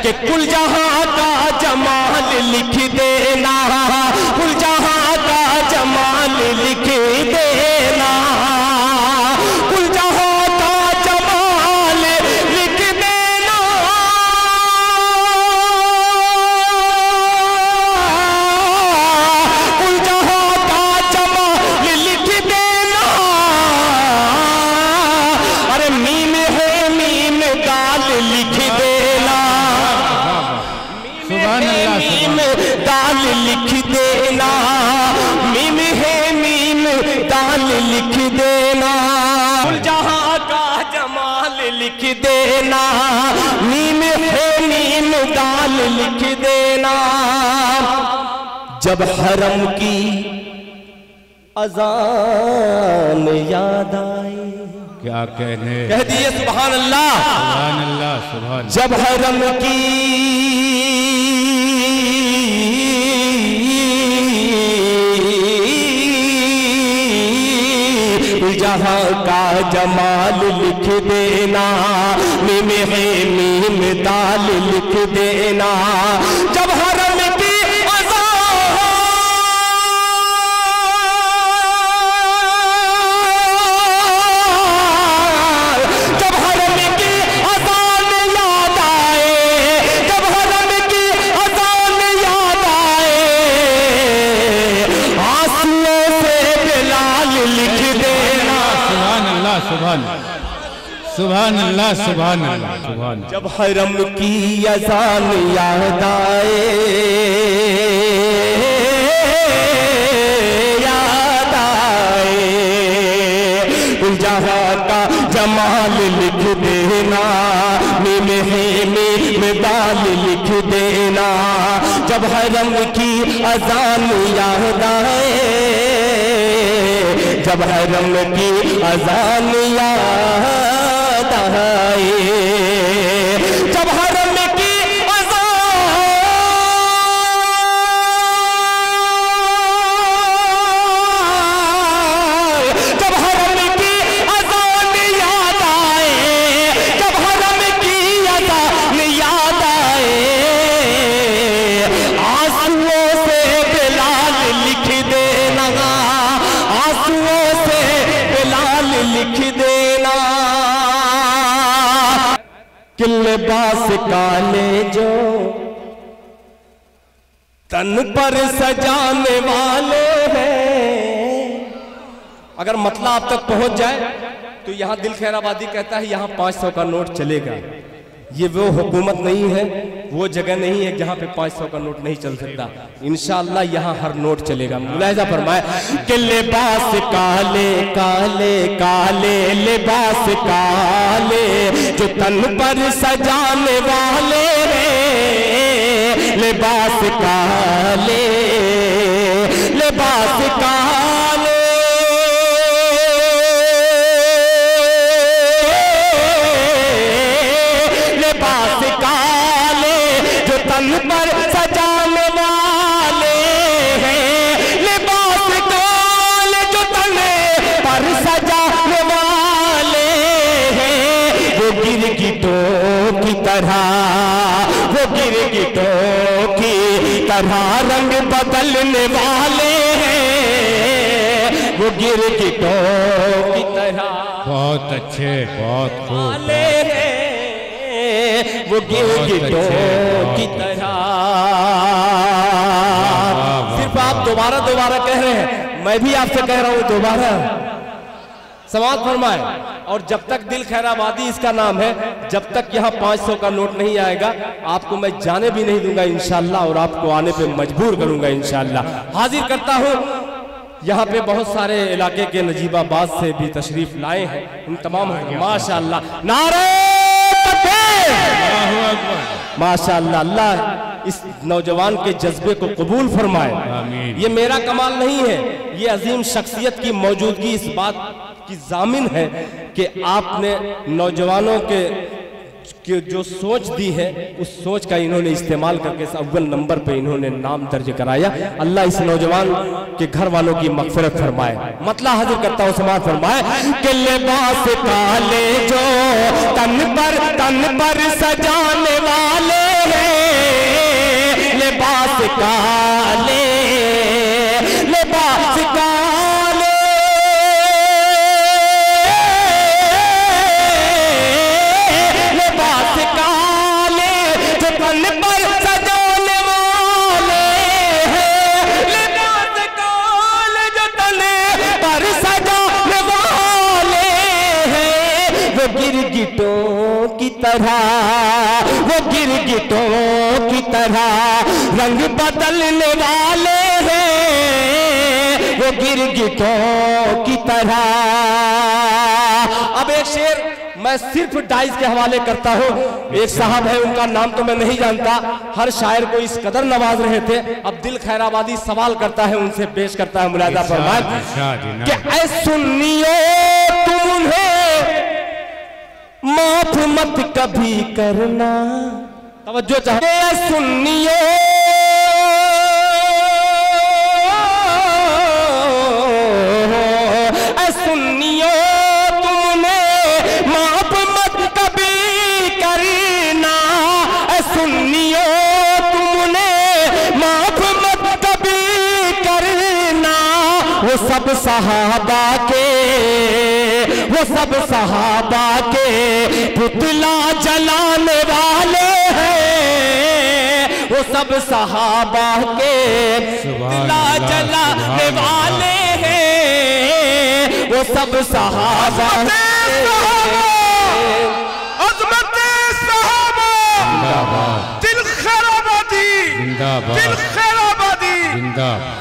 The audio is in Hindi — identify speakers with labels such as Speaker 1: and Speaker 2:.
Speaker 1: कि कुल जहां का जमाल लिख देना, कुल जहां का जमाल लिख देना, कुल जहां का जमाल लिख देना, कुल जहां का जमाल लिख देना। अरे मीम है मीम दाल लिख देना, मीम दाल लिख देना, मीम है मीम दाल लिख देना, कुल जहां का जमाल लिख देना, मीम है मीम दाल लिख देना। जब हरम की अज़ान याद आए,
Speaker 2: क्या कहने,
Speaker 1: कह दिए सुभान अल्लाह,
Speaker 2: सुभान अल्लाह, सुभान।
Speaker 1: जब हरम की जहां का जमाल लिख देना, मीम है मीम दाल लिख देना। जब हरम की जब हरम की अज़ान याद आए, जब हरम की अज़ान याद आए, आंसुओं से बिलाल लिख देना।
Speaker 2: सुभान अल्लाह, सुभान, सुभान अल्लाह, सुभान अल्लाह, सुभान।
Speaker 1: जब हरम की अज़ान याद आए, याद आए, जहां का जमाल लिख देना, मीम है मीम दाल लिख देना। जब हरम की अज़ान याद आए, जब हरम की अज़ान याद आए, जब हरम की जब हरम की अज़ान याद आए, जब हरम की अज़ान याद आए, आंसुओं से बिलाल लिख देना, आंसुओं से बिलाल लिख देना। कि लिबास काले जो तन पर सजाने वाले हैं। अगर मतलब आप तक पहुंच जाए तो यहाँ दिल खैराबादी कहता है यहाँ 500 का नोट चलेगा। ये वो हुकूमत नहीं है, वो जगह नहीं है जहाँ पे 500 का नोट नहीं चल सकता। इंशाअल्लाह यहाँ हर नोट चलेगा। मुलाहिजा फरमाए कि लिबास काले काले काले, लिबास काले जो तन पर सजाने वाले हैं, लिबास काले, लिबास काले, लिबास काले जो तन पर सजाने वाले हैं, लिबास काले जो तन पर सजाने वाले हैं। वो गिरगिटों की तरह, वो गिरगिटों की तरह रंग बदलने वाले हैं, वो गिरगिटों की तरह।
Speaker 2: बहुत अच्छे, बहुत खूब,
Speaker 1: वो गिरगिटों की तरह। सिर्फ आप दोबारा दोबारा कह रहे हैं, मैं भी आपसे कह रहा हूं दोबारा समाअत फरमाए। और जब तक दिल खैराबादी इसका नाम है, जब तक यहाँ 500 का नोट नहीं आएगा आपको मैं जाने भी नहीं दूंगा इंशाअल्लाह, और आपको आने पे मजबूर करूंगा इंशाअल्लाह। हाजिर करता हूँ यहाँ पे बहुत सारे इलाके के नजीबाबाद से भी तशरीफ लाए हैं, उन तमाम माशाअल्लाह। नारे माशाअल्लाह, अल्लाह इस नौजवान के जज्बे को कबूल फरमाए। ये मेरा कमाल नहीं है, ये अजीम शख्सियत की मौजूदगी इस बात की जामिन है कि आपने नौजवानों के जो सोच दी है उस सोच का इन्होंने इस्तेमाल करके अव्वल नंबर पे इन्होंने नाम दर्ज कराया। अल्लाह इस नौजवान के घर वालों की मगफिरत फरमाए। मतलब हाजिर करता हूँ, समाअत फरमाए कि लिबास काले जो तन पर सजाने वाले हैं, तन पर सजाने वाले हैं, लिबास काल जो तन पर सजाने वाले हैं, वो गिरगिटों की तरह, वो गिरगिटों की तरह रंग बदलने वाले हैं, वो गिरगिटों की तरह। अब एक शेर मैं सिर्फ डाइस के हवाले करता हूँ। एक साहब है, उनका नाम तो मैं नहीं जानता, हर शायर को इस कदर नवाज रहे थे। अब दिल खैराबादी सवाल करता है, उनसे पेश करता है, मुलादा फरमाए कि ऐ सुन्नियों तुम उन्हें माफ मत कभी करना। तवज्जो चाहिए। सुन्नियों वो सब सहाबा के, वो सब सहाबा के पुतला जलाने वाले हैं, वो सब सहाबा के पुतला जलाने वाले हैं, वो सब सहाबा
Speaker 3: अज़मत सहाबा दिल खैराबादी, दिल खैराबादी।